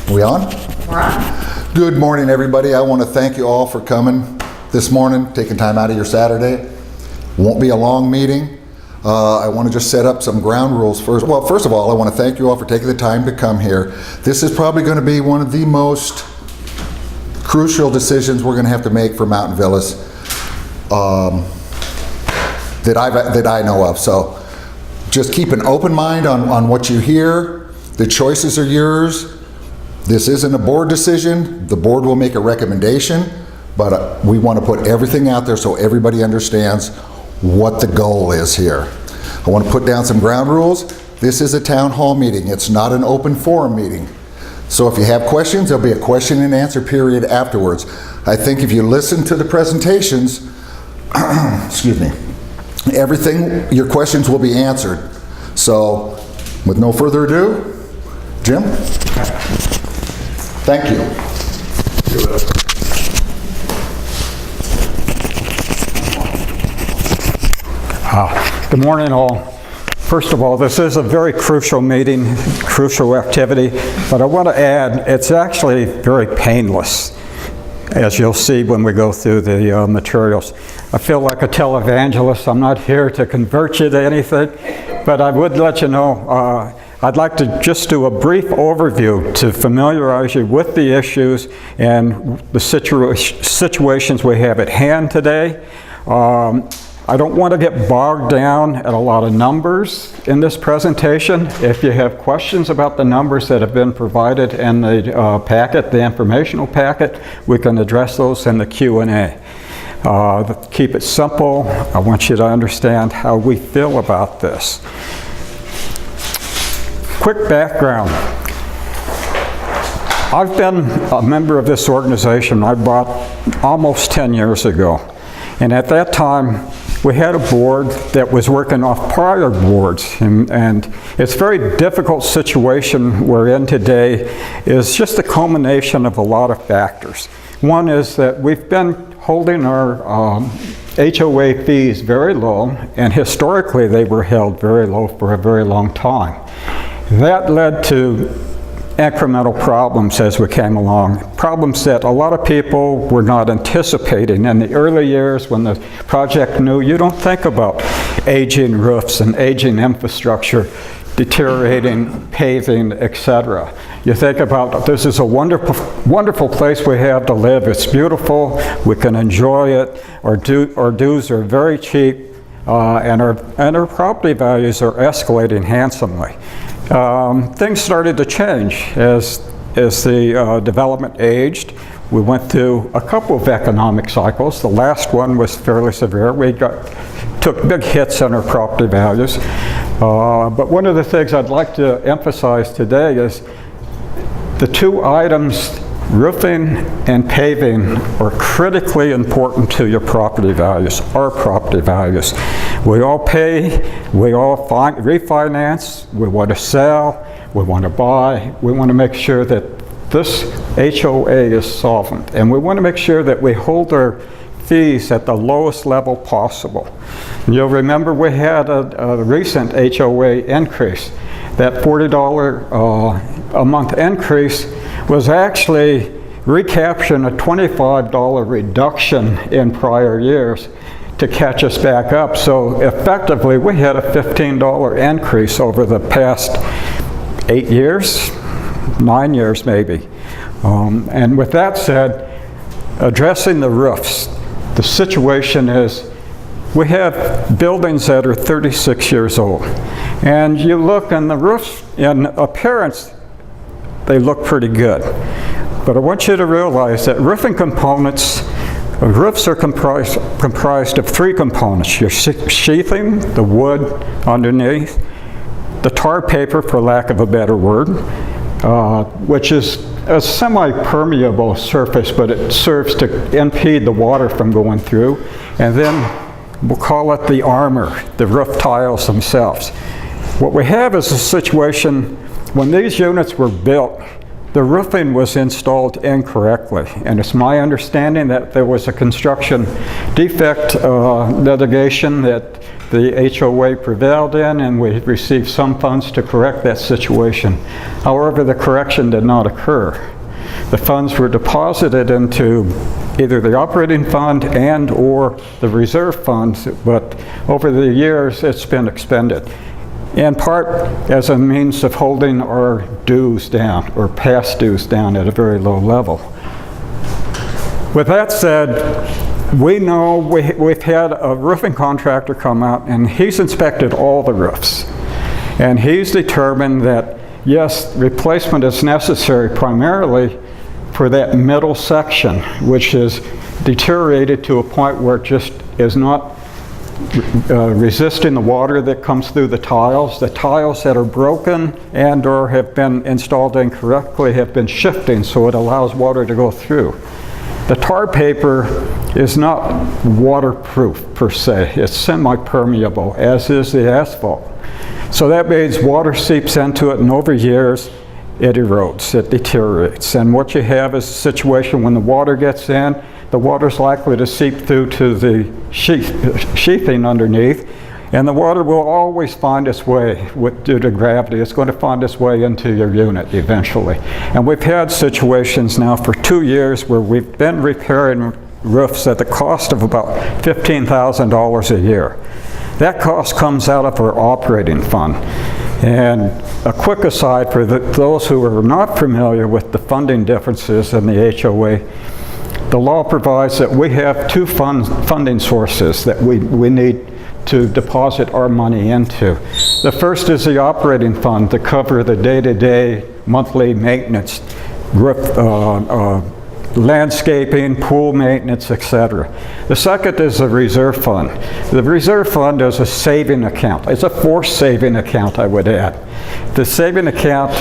We on? We're on. Good morning, everybody. I want to thank you all for coming this morning, taking time out of your Saturday. Won't be a long meeting. I want to just set up some ground rules first. Well, first of all, I want to thank you all for taking the time to come here. This is probably going to be one of the most crucial decisions we're going to have to make for Mountain Villas that I know of. So just keep an open mind on what you hear. The choices are yours. This isn't a board decision. The board will make a recommendation, but we want to put everything out there so everybody understands what the goal is here. I want to put down some ground rules. This is a town hall meeting. It's not an open forum meeting. So if you have questions, there'll be a question and answer period afterwards. I think if you listen to the presentations, excuse me, your questions will be answered. So with no further ado, Jim? Thank you. Good morning, all. First of all, this is a very crucial meeting, crucial activity, but I want to add, it's actually very painless, as you'll see when we go through the materials. I feel like a televangelist. I'm not here to convert you to anything, but I would let you know, I'd like to just do a brief overview to familiarize you with the issues and the situations we have at hand today. I don't want to get bogged down at a lot of numbers in this presentation. If you have questions about the numbers that have been provided in the packet, the informational packet, we can address those in the Q&A. Keep it simple. I want you to understand how we feel about this. Quick background. I've been a member of this organization I bought almost 10 years ago. And at that time, we had a board that was working off prior boards, and it's a very difficult situation we're in today is just a culmination of a lot of factors. One is that we've been holding our HOA fees very low, and historically they were held very low for a very long time. That led to incremental problems as we came along, problems that a lot of people were not anticipating. In the early years when the project new, you don't think about aging roofs and aging infrastructure, deteriorating paving, etc. You think about this is a wonderful place we have to live. It's beautiful, we can enjoy it, our dues are very cheap, and our property values are escalating handsomely. Things started to change as the development aged. We went through a couple of economic cycles. The last one was fairly severe. We took big hits on our property values. But one of the things I'd like to emphasize today is the two items, roofing and paving, are critically important to your property values, our property values. We all pay, we all refinance, we want to sell, we want to buy, we want to make sure that this HOA is solvent, and we want to make sure that we hold our fees at the lowest level possible. And you'll remember we had a recent HOA increase. That $40 a month increase was actually recapturing a $25 reduction in prior years to catch us back up. So effectively, we had a $15 increase over the past 8 years, 9 years maybe. And with that said, addressing the roofs, the situation is we have buildings that are 36 years old. And you look and the roofs, in appearance, they look pretty good. But I want you to realize that roofing components, roofs are comprised of three components: your sheathing, the wood underneath, the tar paper, for lack of a better word, which is a semi-permeable surface, but it serves to impede the water from going through, and then we'll call it the armor, the roof tiles themselves. What we have is a situation when these units were built, the roofing was installed incorrectly, and it's my understanding that there was a construction defect litigation that the HOA prevailed in, and we received some funds to correct that situation. However, the correction did not occur. The funds were deposited into either the operating fund and or the reserve funds, but over the years it's been expended, in part as a means of holding our dues down, or past dues down, at a very low level. With that said, we know we've had a roofing contractor come out, and he's inspected all the roofs. And he's determined that, yes, replacement is necessary primarily for that middle section, which is deteriorated to a point where it just is not resisting the water that comes through the tiles. The tiles that are broken and or have been installed incorrectly have been shifting, so it allows water to go through. The tar paper is not waterproof per se. It's semi-permeable, as is the asphalt. So that means water seeps into it, and over years it erodes, it deteriorates. And what you have is a situation when the water gets in, the water's likely to seep through to the sheathing underneath, and the water will always find its way, due to gravity, it's going to find its way into your unit eventually. And we've had situations now for 2 years where we've been repairing roofs at the cost of about $15,000 a year. That cost comes out of our operating fund. And a quick aside for those who are not familiar with the funding differences in the HOA, the law provides that we have two funding sources that we need to deposit our money into. The first is the operating fund to cover the day-to-day monthly maintenance, landscaping, pool maintenance, etc. The second is the reserve fund. The reserve fund is a saving account. It's a forced saving account, I would add. The saving account,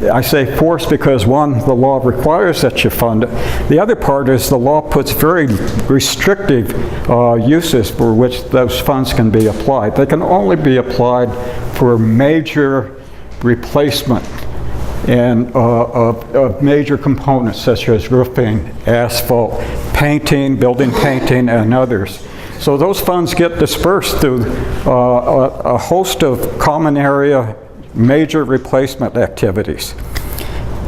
I say forced because, one, the law requires that you fund it. The other part is the law puts very restrictive uses for which those funds can be applied. They can only be applied for major replacement and of major components such as roofing, asphalt, painting, building painting, and others. So those funds get dispersed through a host of common area major replacement activities,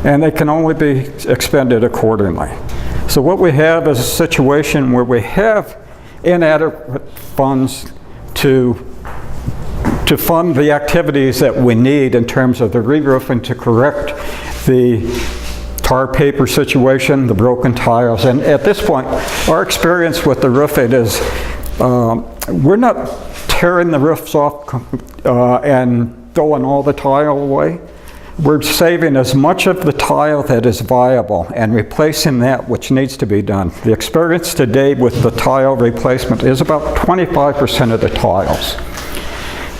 and they can only be expended accordingly. So what we have is a situation where we have inadequate funds to fund the activities that we need in terms of the re-roofing to correct the tar paper situation, the broken tiles. And at this point, our experience with the roofing is we're not tearing the roofs off and throwing all the tile away. We're saving as much of the tile that is viable and replacing that which needs to be done. The experience today with the tile replacement is about 25% of the tiles.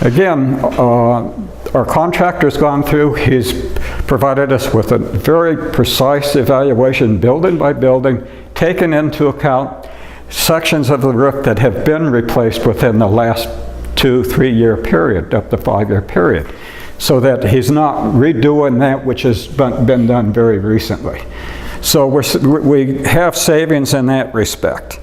Again, our contractor's gone through, he's provided us with a very precise evaluation, building by building, taking into account sections of the roof that have been replaced within the last 2-3 year period, up to 5-year period, so that he's not redoing that which has been done very recently. So we have savings in that respect.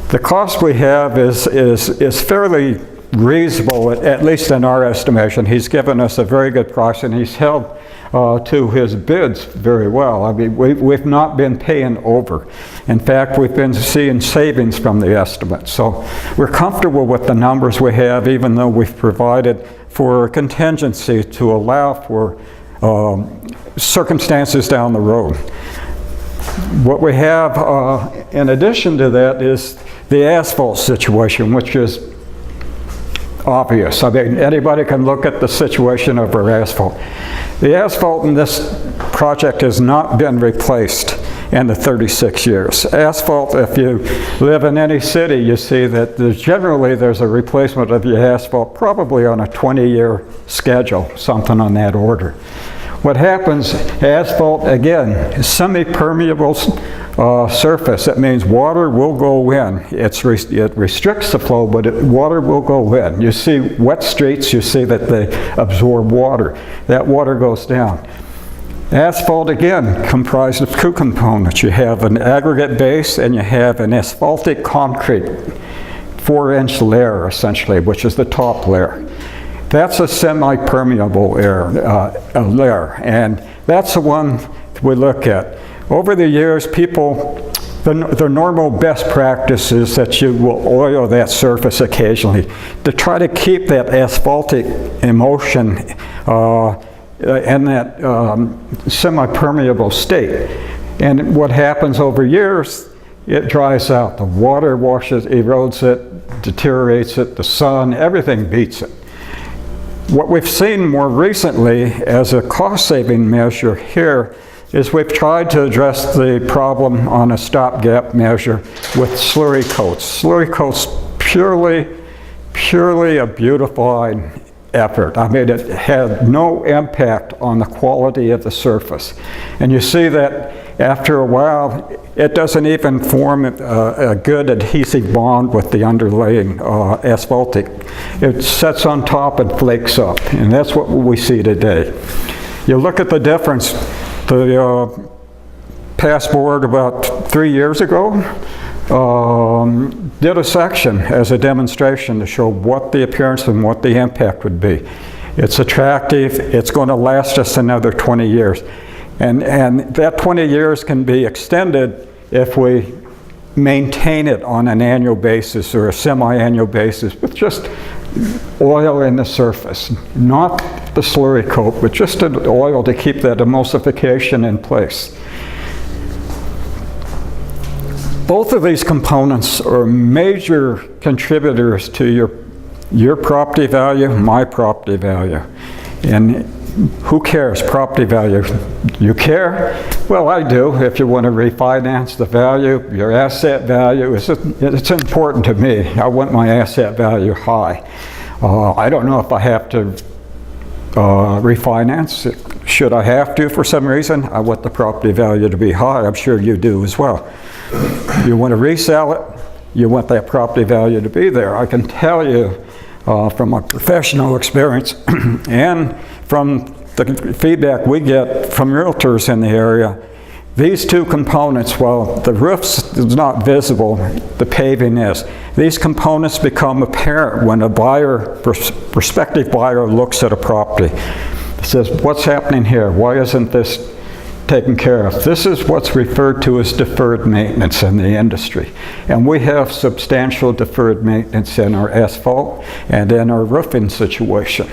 The cost we have is fairly reasonable, at least in our estimation. He's given us a very good price, and he's held to his bids very well. I mean, we've not been paying over. In fact, we've been seeing savings from the estimate. So we're comfortable with the numbers we have, even though we've provided for a contingency to allow for circumstances down the road. What we have in addition to that is the asphalt situation, which is obvious. I mean, anybody can look at the situation of our asphalt. The asphalt in this project has not been replaced in the 36 years. Asphalt, if you live in any city, you see that generally there's a replacement of your asphalt probably on a 20-year schedule, something on that order. What happens, asphalt, again, is semi-permeable surface. That means water will go in. It restricts the flow, but water will go in. You see wet streets, you see that they absorb water. That water goes down. Asphalt, again, comprised of two components. You have an aggregate base and you have an asphaltic concrete 4-inch layer, essentially, which is the top layer. That's a semi-permeable layer, and that's the one we look at. Over the years, the normal best practice is that you will oil that surface occasionally to try to keep that asphaltic emulsion in that semi-permeable state. And what happens over years, it dries out. The water washes, erodes it, deteriorates it, the sun, everything beats it. What we've seen more recently as a cost-saving measure here is we've tried to address the problem on a stopgap measure with slurry coats. Slurry coats purely a beautifying effort. I mean, it had no impact on the quality of the surface. And you see that after a while, it doesn't even form a good adhesive bond with the underlaying asphaltic. It sets on top and flakes up, and that's what we see today. You look at the difference. The past board about 3 years ago did a section as a demonstration to show what the appearance and what the impact would be. It's attractive, it's going to last us another 20 years. And that 20 years can be extended if we maintain it on an annual basis or a semi-annual basis with just oil in the surface, not the slurry coat, but just an oil to keep that emulsification in place. Both of these components are major contributors to your property value, my property value. And who cares, property value? You care? Well, I do. If you want to refinance the value, your asset value, it's important to me. I want my asset value high. I don't know if I have to refinance it. Should I have to for some reason? I want the property value to be high. I'm sure you do as well. You want to resell it, you want that property value to be there. I can tell you from my professional experience and from the feedback we get from realtors in the area, these two components, while the roof is not visible, the paving is. These components become apparent when a buyer, prospective buyer, looks at a property. Says, what's happening here? Why isn't this taken care of? This is what's referred to as deferred maintenance in the industry. And we have substantial deferred maintenance in our asphalt and in our roofing situation.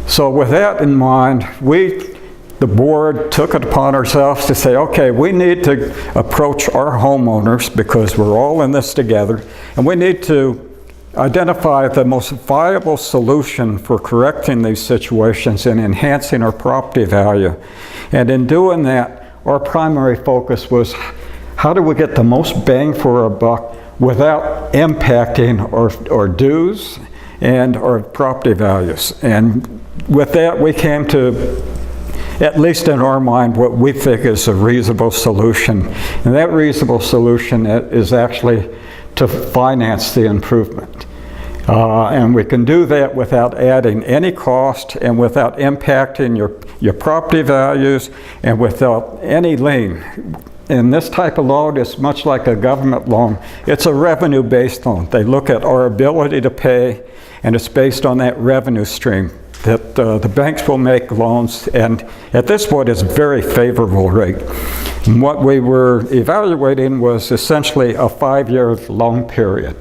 So with that in mind, the board took it upon ourselves to say, okay, we need to approach our homeowners because we're all in this together, and we need to identify the most viable solution for correcting these situations and enhancing our property value. And in doing that, our primary focus was how do we get the most bang for our buck without impacting our dues and our property values. And with that, we came to, at least in our mind, what we think is a reasonable solution. And that reasonable solution is actually to finance the improvement. And we can do that without adding any cost and without impacting your property values and without any lien. And this type of loan is much like a government loan. It's a revenue-based loan. They look at our ability to pay, and it's based on that revenue stream that the banks will make loans, and at this point it's a very favorable rate. And what we were evaluating was essentially a 5-year loan period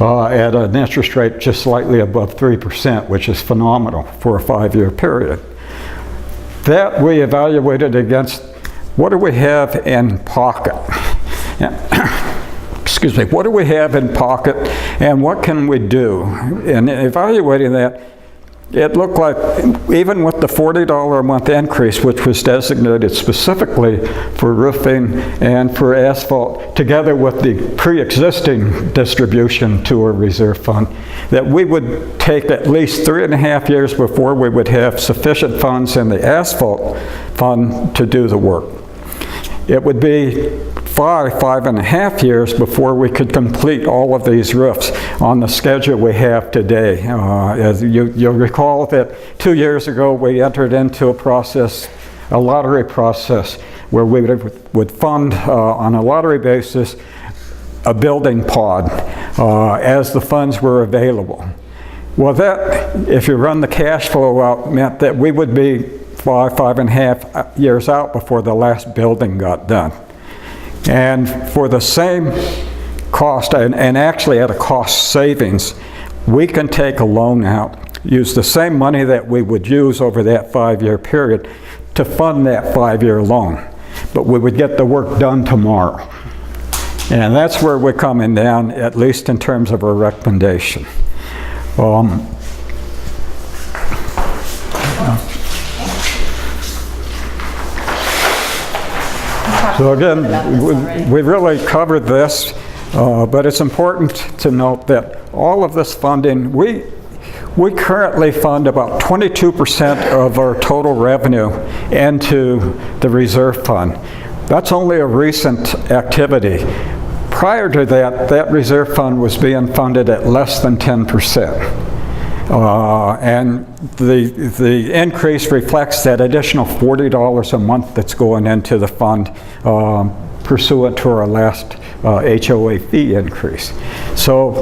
at an interest rate just slightly above 3%, which is phenomenal for a 5-year period. That we evaluated against what do we have in pocket? Excuse me, what do we have in pocket and what can we do? And evaluating that, it looked like even with the $40 a month increase, which was designated specifically for roofing and for asphalt, together with the pre-existing distribution to a reserve fund, that we would take at least 3.5 years before we would have sufficient funds in the asphalt fund to do the work. It would be 5.5 years before we could complete all of these roofs on the schedule we have today. As you'll recall that 2 years ago we entered into a lottery process, where we would fund on a lottery basis a building pod as the funds were available. Well, that, if you run the cash flow out, meant that we would be 5.5 years out before the last building got done. And for the same cost, and actually at a cost savings, we can take a loan out, use the same money that we would use over that 5-year period to fund that 5-year loan. But we would get the work done tomorrow. And that's where we're coming down, at least in terms of our recommendation. So again, we really covered this, but it's important to note that all of this funding, we currently fund about 22% of our total revenue into the reserve fund. That's only a recent activity. Prior to that, that reserve fund was being funded at less than 10%. And the increase reflects that additional $40 a month that's going into the fund pursuant to our last HOA fee increase. So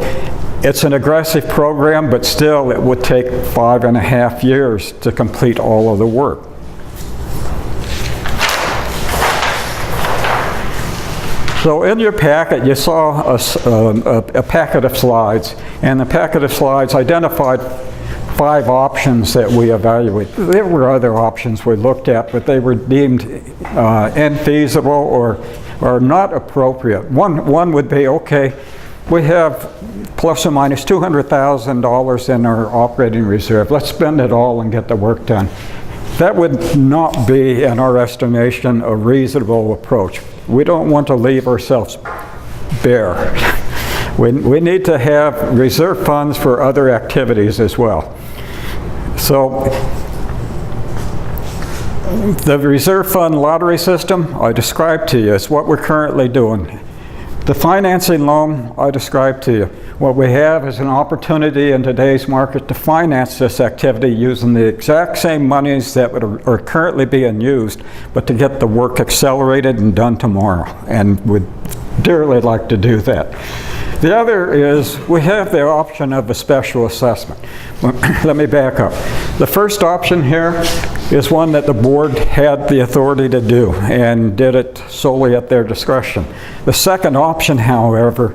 it's an aggressive program, but still it would take 5.5 years to complete all of the work. So in your packet, you saw a packet of slides, and the packet of slides identified 5 options that we evaluated. There were other options we looked at, but they were deemed infeasible or not appropriate. One would be, okay, we have plus or minus $200,000 in our operating reserve. Let's spend it all and get the work done. That would not be, in our estimation, a reasonable approach. We don't want to leave ourselves bare. We need to have reserve funds for other activities as well. So the reserve fund lottery system I described to you is what we're currently doing. The financing loan I described to you. What we have is an opportunity in today's market to finance this activity using the exact same monies that are currently being used, but to get the work accelerated and done tomorrow, and would dearly like to do that. The other is we have the option of a special assessment. Let me back up. The first option here is one that the board had the authority to do and did it solely at their discretion. The second option, however,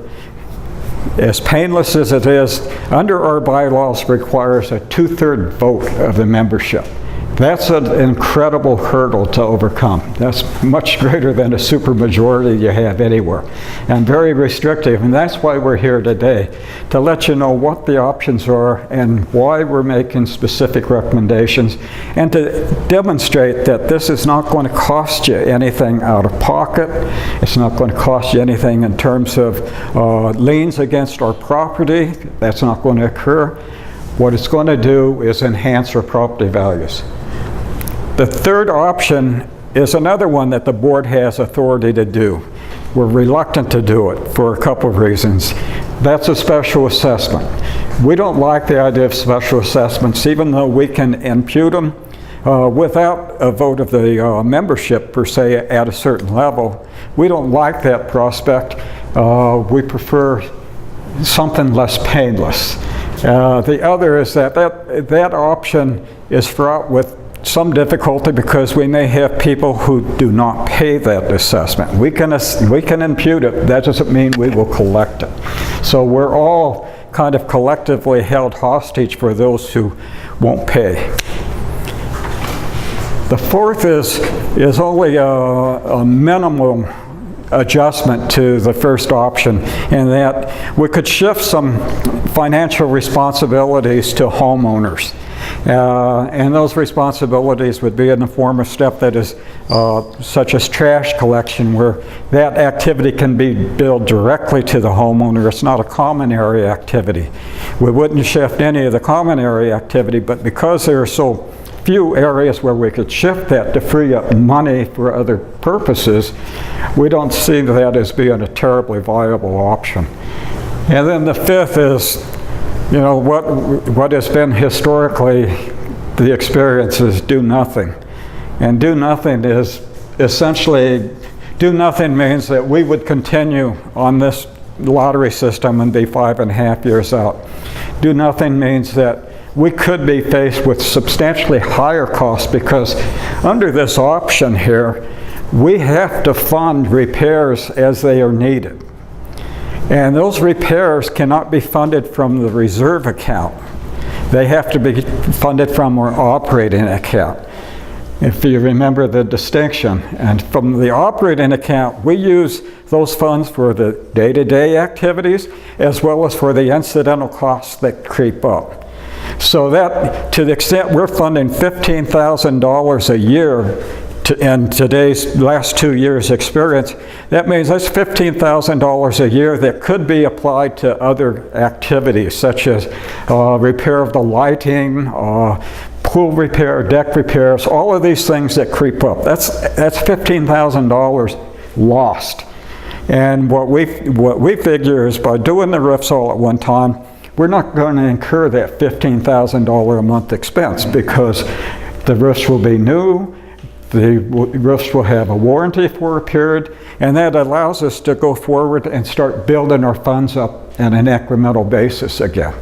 as painless as it is, under our bylaws requires a 2/3 vote of the membership. That's an incredible hurdle to overcome. That's much greater than a supermajority you have anywhere, and very restrictive. And that's why we're here today, to let you know what the options are and why we're making specific recommendations, and to demonstrate that this is not going to cost you anything out of pocket. It's not going to cost you anything in terms of liens against our property. That's not going to occur. What it's going to do is enhance our property values. The third option is another one that the board has authority to do. We're reluctant to do it for a couple of reasons. That's a special assessment. We don't like the idea of special assessments, even though we can impute them without a vote of the membership per se at a certain level. We don't like that prospect. We prefer something less painless. The other is that option is fraught with some difficulty because we may have people who do not pay that assessment. We can impute it. That doesn't mean we will collect it. So we're all kind of collectively held hostage for those who won't pay. The fourth is only a minimum adjustment to the first option, in that we could shift some financial responsibilities to homeowners. And those responsibilities would be in the form of stuff that is such as trash collection, where that activity can be billed directly to the homeowner. It's not a common area activity. We wouldn't shift any of the common area activity, but because there are so few areas where we could shift that to free up money for other purposes, we don't see that as being a terribly viable option. And then the fifth is, you know, what has been historically the experience is do nothing. And do nothing is essentially, do nothing means that we would continue on this lottery system and be 5.5 years out. Do nothing means that we could be faced with substantially higher costs, because under this option here, we have to fund repairs as they are needed. And those repairs cannot be funded from the reserve account. They have to be funded from our operating account, if you remember the distinction. And from the operating account, we use those funds for the day-to-day activities as well as for the incidental costs that creep up. So that, to the extent we're funding $15,000 a year in today's last 2 years' experience, that means that's $15,000 a year that could be applied to other activities, such as repair of the lighting, pool repair, deck repairs, all of these things that creep up. That's $15,000 lost. And what we figure is, by doing the roofs all at one time, we're not going to incur that $15,000 a month expense, because the roofs will be new, the roofs will have a warranty for a period, and that allows us to go forward and start building our funds up on an incremental basis again.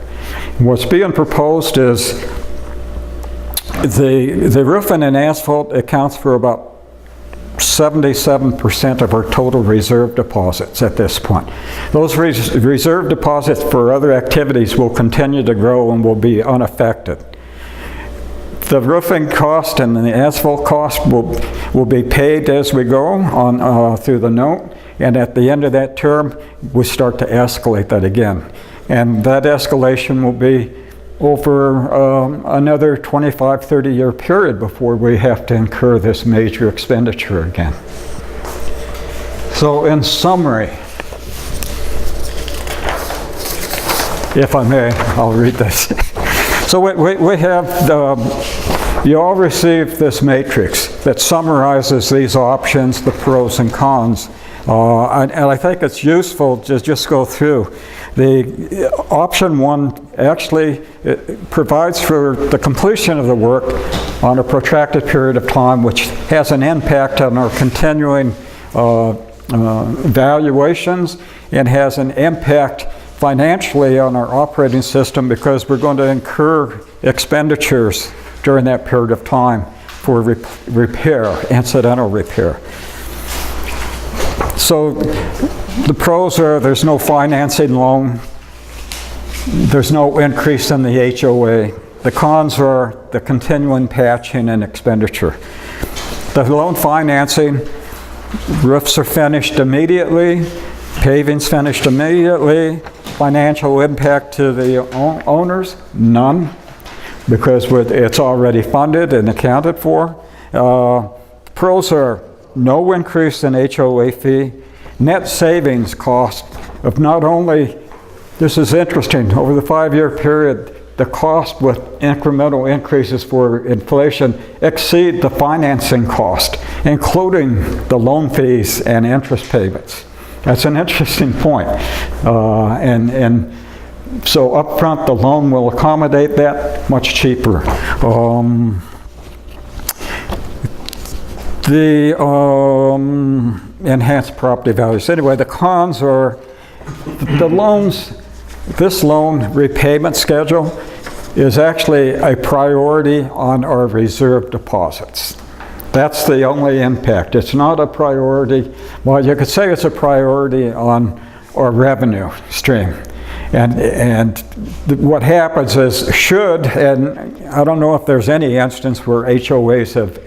What's being proposed is the roofing and asphalt accounts for about 77% of our total reserve deposits at this point. Those reserve deposits for other activities will continue to grow and will be unaffected. The roofing cost and the asphalt cost will be paid as we go on through the note, and at the end of that term, we start to escalate that again. And that escalation will be over another 25, 30-year period before we have to incur this major expenditure again. So in summary, if I may, I'll read this. So we have, you all received this matrix that summarizes these options, the pros and cons. And I think it's useful to just go through. The option one actually provides for the completion of the work on a protracted period of time, which has an impact on our continuing valuations, and has an impact financially on our operating system, because we're going to incur expenditures during that period of time for repair, incidental repair. So the pros are, there's no financing loan, there's no increase in the HOA. The cons are the continuing patching and expenditure. The loan financing, roofs are finished immediately, paving's finished immediately. Financial impact to the owners, none, because it's already funded and accounted for. Pros are no increase in HOA fee, net savings cost of not only, this is interesting, over the 5-year period, the cost with incremental increases for inflation exceed the financing cost, including the loan fees and interest payments. That's an interesting point. And so up front, the loan will accommodate that much cheaper. The enhanced property values. Anyway, the cons are the loans. This loan repayment schedule is actually a priority on our reserve deposits. That's the only impact. It's not a priority. Well, you could say it's a priority on our revenue stream. And what happens is, and I don't know if there's any instance where HOAs have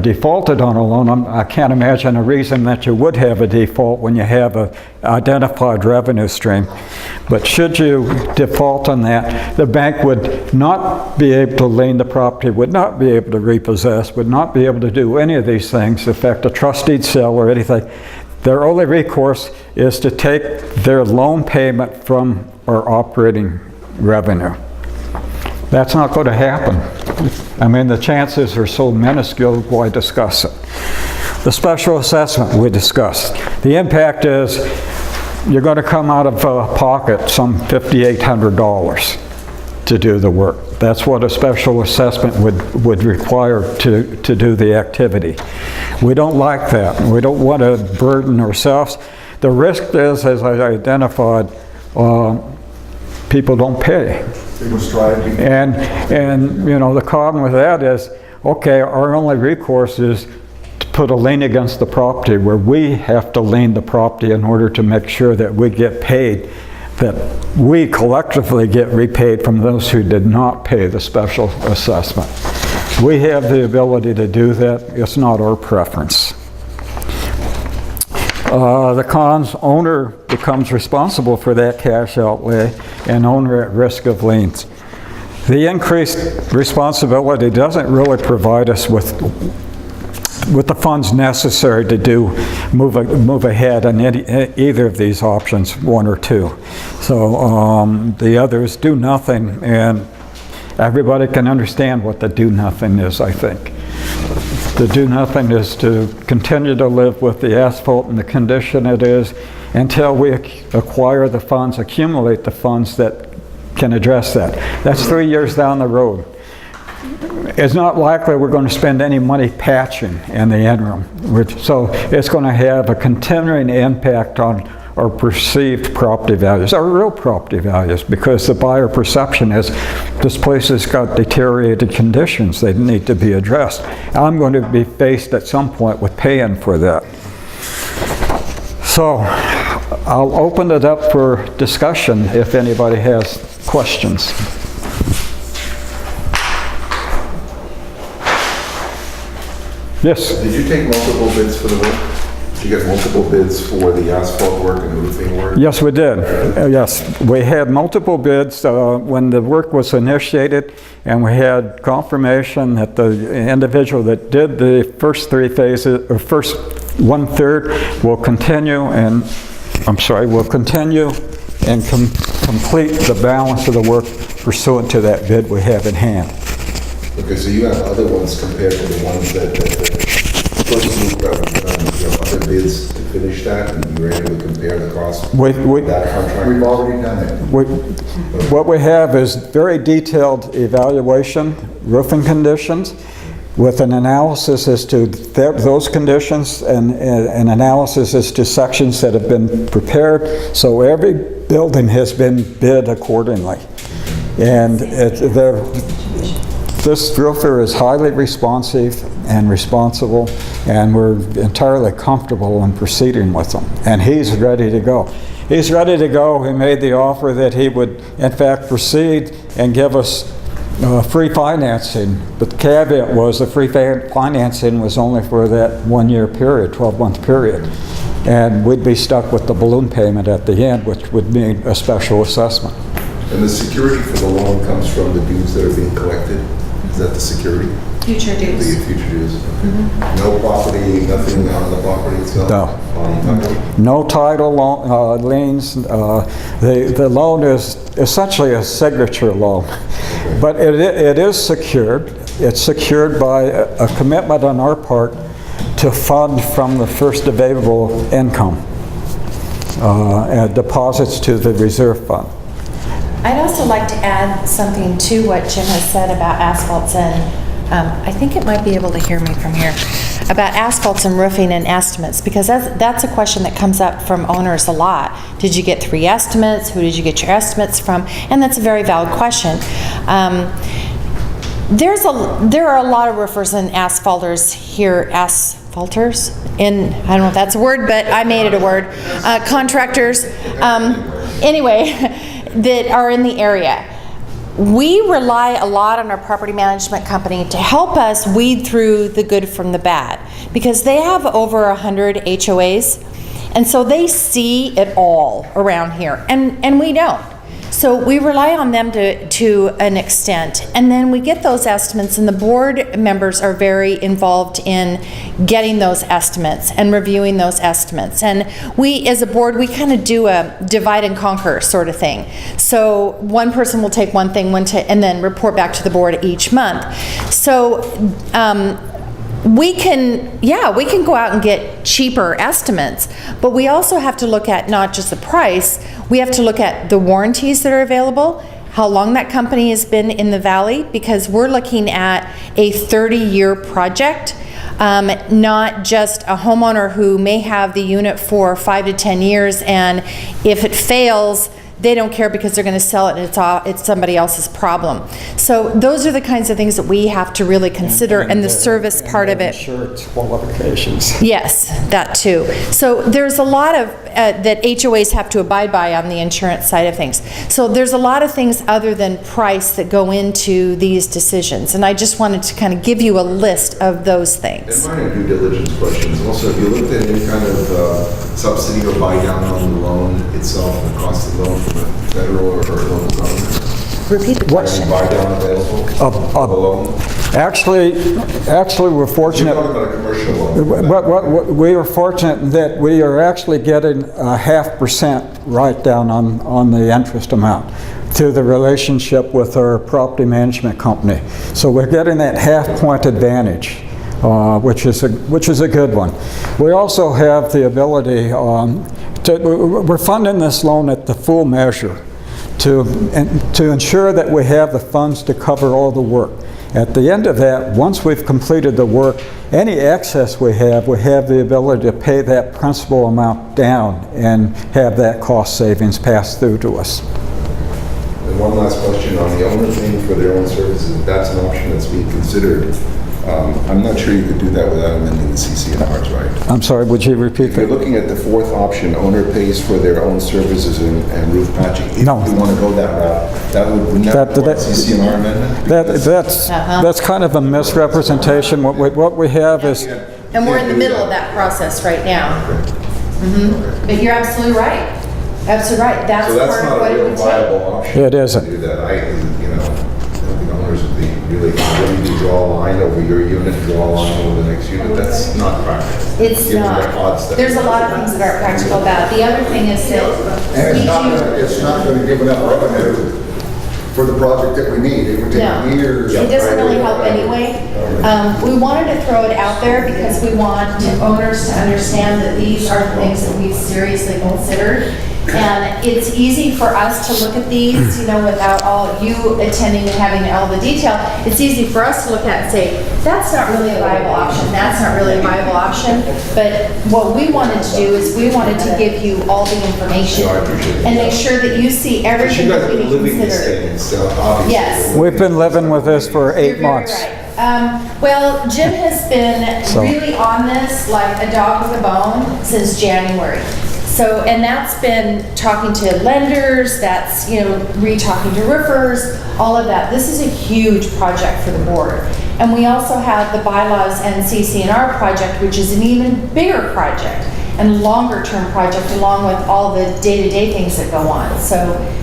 defaulted on a loan. I can't imagine a reason that you would have a default when you have an identified revenue stream. But should you default on that, the bank would not be able to lien the property, would not be able to repossess, would not be able to do any of these things, effect a trust deed sale or anything. Their only recourse is to take their loan payment from our operating revenue. That's not going to happen. I mean, the chances are so minuscule, why discuss it? The special assessment we discussed. The impact is you're going to come out of pocket some $5,800 to do the work. That's what a special assessment would require to do the activity. We don't like that. We don't want to burden ourselves. The risk is, as I identified, people don't pay. They will strive to- And you know, the problem with that is, okay, our only recourse is to put a lien against the property where we have to lien the property in order to make sure that we get paid, that we collectively get repaid from those who did not pay the special assessment. We have the ability to do that. It's not our preference. The cons, owner becomes responsible for that cash outlay and owner at risk of liens. The increased responsibility doesn't really provide us with the funds necessary to move ahead on either of these options, one or two. So the others do nothing, and everybody can understand what the do nothing is, I think. The do nothing is to continue to live with the asphalt in the condition it is until we acquire the funds, accumulate the funds that can address that. That's 3 years down the road. It's not likely we're going to spend any money patching in the interim. So it's going to have a continuing impact on our perceived property values, our real property values, because the buyer perception is this place has got deteriorated conditions. They need to be addressed. I'm going to be faced at some point with paying for that. So I'll open it up for discussion if anybody has questions. Yes? Did you take multiple bids for the work? Did you get multiple bids for the asphalt work and the roofing work? Yes, we did. Yes, we had multiple bids when the work was initiated, and we had confirmation that the individual that did the first three phases, or first 1/3, will continue and, will continue and complete the balance of the work pursuant to that bid we have in hand. Okay, so you have other ones compared to the ones that first moved up and done. You have other bids to finish that, and you were able to compare the cost of that contract? We've already done it. What we have is very detailed evaluation, roofing conditions, with an analysis as to those conditions and an analysis as to sections that have been prepared. So every building has been bid accordingly. And this roofer is highly responsive and responsible, and we're entirely comfortable in proceeding with him. And he's ready to go. He's ready to go. He made the offer that he would, in fact, proceed and give us free financing. But the caveat was the free financing was only for that 1 year period, 12-month period. And we'd be stuck with the balloon payment at the end, which would mean a special assessment. And the security for the loan comes from the dues that are being collected? Is that the security? Future dues. The future dues, okay. No property, nothing on the property itself? No title liens. The loan is essentially a signature loan. Okay. But it is secured. It's secured by a commitment on our part to fund from the first available income and deposits to the reserve fund. I'd also like to add something to what Jim has said about asphalts and, I think it might be able to hear me from here, about asphalts and roofing and estimates, because that's a question that comes up from owners a lot. Did you get 3 estimates? Who did you get your estimates from? And that's a very valid question. There are a lot of roofers and asphalters here, asphalters, I don't know if that's a word, but I made it a word, contractors, anyway, that are in the area. We rely a lot on our property management company to help us weed through the good from the bad, because they have over 100 HOAs, and so they see it all around here, and we don't. So we rely on them to an extent, and then we get those estimates, and the board members are very involved in getting those estimates and reviewing those estimates. And we, as a board, we kind of do a divide and conquer sort of thing. So one person will take one thing, and then report back to the board each month. So we can go out and get cheaper estimates, but we also have to look at not just the price, we have to look at the warranties that are available, how long that company has been in the valley, because we're looking at a 30-year project. not just a homeowner who may have the unit for 5 to 10 years, and if it fails, they don't care because they're going to sell it and it's somebody else's problem. So those are the kinds of things that we have to really consider, and the service part of it. Insurance qualifications. Yes, that too. So there's a lot of, that HOAs have to abide by on the insurance side of things. So there's a lot of things other than price that go into these decisions, and I just wanted to kind of give you a list of those things. And minor due diligence questions. Also, have you looked at any kind of subsidy or buy down on the loan itself, the cost of the loan from the federal or local government? Repeat the question. Any buy down available of the loan? Actually, we're You're fortunate. talking about a commercial loan. We are fortunate that we are actually getting a 0.5% write down on the interest amount through the relationship with our property management company. So we're getting that 0.5 point advantage, which is a good one. We also have the ability we're funding this loan at the full measure to ensure that we have the funds to cover all the work. At the end of that, once we've completed the work, any excess we have the ability to pay that principal amount down and have that cost savings passed through to us. And one last question on the owner paying for their own services. If that's an option that's being considered, I'm not sure you could do that without amending the CC&Rs, right? I'm sorry, would you repeat If you're that? looking at the fourth option, owner pays for their own services and roof patching. If No. you want to go that route, that would never require CC&R amendment? That's kind of a misrepresentation. What we have is, And we're in the middle of that process right now. But you're absolutely right. Absolutely right. That's So that's part of not what a it real would take. viable option. It isn't. To do that. The owners would be really to draw a line over your unit, draw a line over the next unit. That's not practical. It's Given not. the odds that- There's a lot of things that aren't practical about it. The other thing is that And we it's not gonna give enough revenue for the project that we need. It would No. take years. It doesn't really help anyway. We wanted to throw it out there because we want owners to understand that these are the things that we've seriously considered. And it's easy for us to look at these, without all of you attending and having all the detail. It's easy for us to look at and say, that's not really a viable option, that's not really a viable option. But what we wanted to do is we wanted to give you all the information No, I appreciate that. and make sure that you see But everything you guys that have we been living these considered. things, so obviously. Yes. we've been living with this for You're 8 very months. right. Well, Jim has been really on this like a dog with a bone since January. So, and that's been talking to lenders, that's, re-talking to roofers, all of that. This is a huge project for the board. And we also have the bylaws and CC&R project, which is an even bigger project and longer-term project, along with all the day-to-day things that go on. So,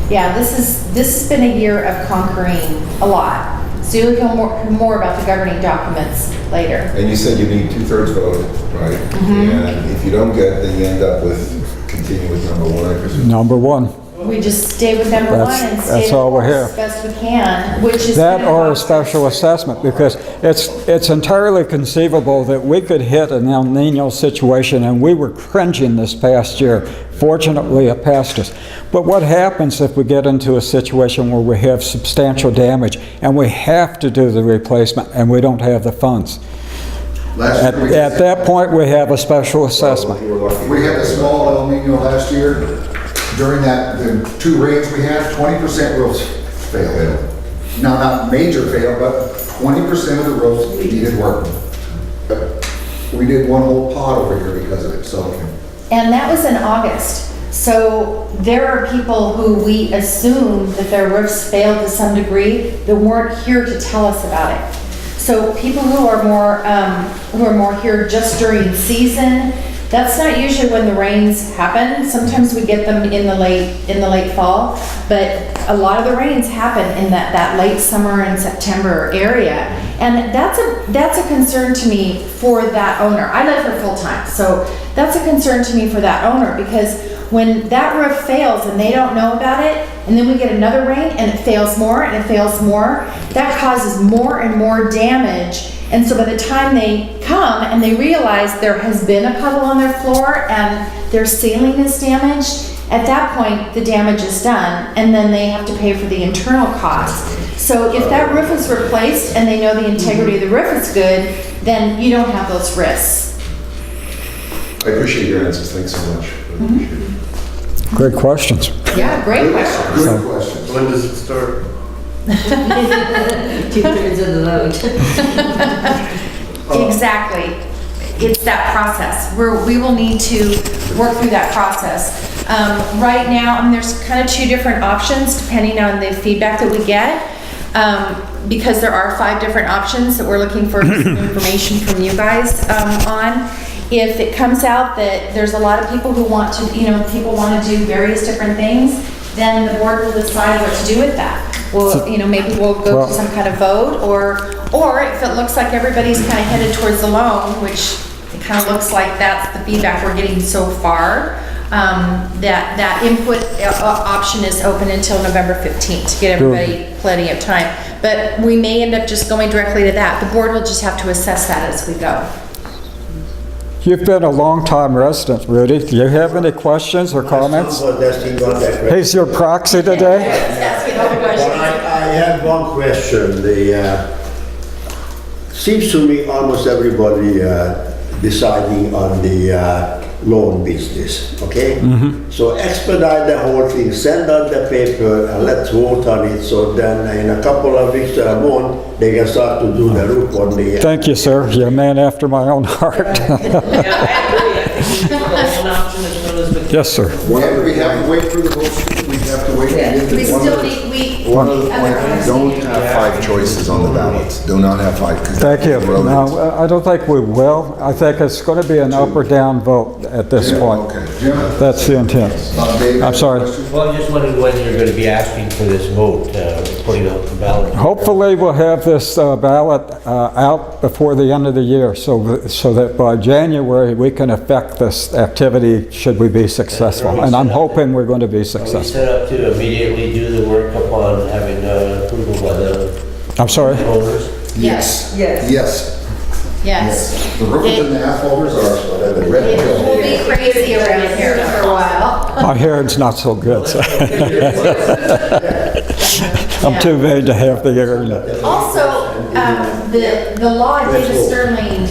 yeah, this has been a year of conquering a lot. So you'll hear more about the governing documents later. And you said you need 2/3 vote, right? And if you don't get, then you end up with, continue with number one, I presume. Number one. We just stay with number one That's- and stay that's the all we course have. as best we can, which is. That kind of or a how- special assessment, because it's entirely conceivable that we could hit an El Nino situation, and we were cringing this past year. Fortunately, it passed us. But what happens if we get into a situation where we have substantial damage and we have to do the replacement and we don't have the funds? Last At, year, we at that point, we have a special assessment. You were lucky. We had a small El Nino last year. During the 2 rains we had, 20% roofs failed. Now, not major fail, but 20% of the roofs needed work. We did one whole pot over here because of it, so. And that was in August. So there are people who we assume that their roofs failed to some degree that weren't here to tell us about it. So people who are more here just during season, that's not usually when the rains happen. Sometimes we get them in the late fall, but a lot of the rains happen in that late summer and September area. And that's a concern to me for that owner. I live here full time, so that's a concern to me for that owner, because when that roof fails and they don't know about it, and then we get another rain and it fails more and it fails more, that causes more and more damage. And so by the time they come and they realize there has been a puddle on their floor and their ceiling is damaged, at that point, the damage is done, and then they have to pay for the internal costs. So if that roof is replaced and they know the integrity of the roof is good, then you don't have those risks. I appreciate your answers, thanks so much. I appreciate it. Great questions. Yeah, great question. Good questions. When does it start? 2/3 of the vote. Exactly. It's that process. We will need to work through that process. Right now, there's kind of two different options depending on the feedback that we get. Because there are 5 different options that we're looking for some information from you guys on. If it comes out that there's a lot of people who want to, people want to do various different things, then the board will decide what to do with that. Well, maybe we'll go to some kind of vote, or if it looks like everybody's kind of headed towards the loan, which it kind of looks like that's the feedback we're getting so far, that input option is open until November 15th to get everybody plenty of time. But we may end up just going directly to that. The board will just have to assess that as we go. You've been a long-time resident, Rudy. Do you have any questions or comments? He's your proxy today? I have one question. Seems to me almost everybody deciding on the loan business, okay? So expedite the whole thing, send out the paper, and let's vote on it, so then in a couple of weeks or a month, they can start to do the roof on the... Thank you, sir. You're a man after my own heart. Yes, sir. Whenever we have to wait for the votes, we have to wait. We still need, One of the points, don't have 5 choices on the ballots. Do not have 5. 'cause Thank you. that's eroded. No, I don't think we will. I think it's going to be an up or down vote at this Jim, point. okay. Jim? That's the intent. Dave, I'm sorry. Well, I'm just wondering when you're going to be asking for this vote, putting up the ballot. Hopefully, we'll have this ballot out before the end of the year, so that by January, we can affect this activity should we be successful. And I'm hoping we're going to be Are we successful. set up to immediately do the work upon having approval by the I'm sorry? owners? Yes. Yes. Yes. yes. The roofers and the asphalters are the red It will pill. be crazy around here for a while. My hearing's not so good, so I'm too vain to have the hearing. Also, the law did Sterling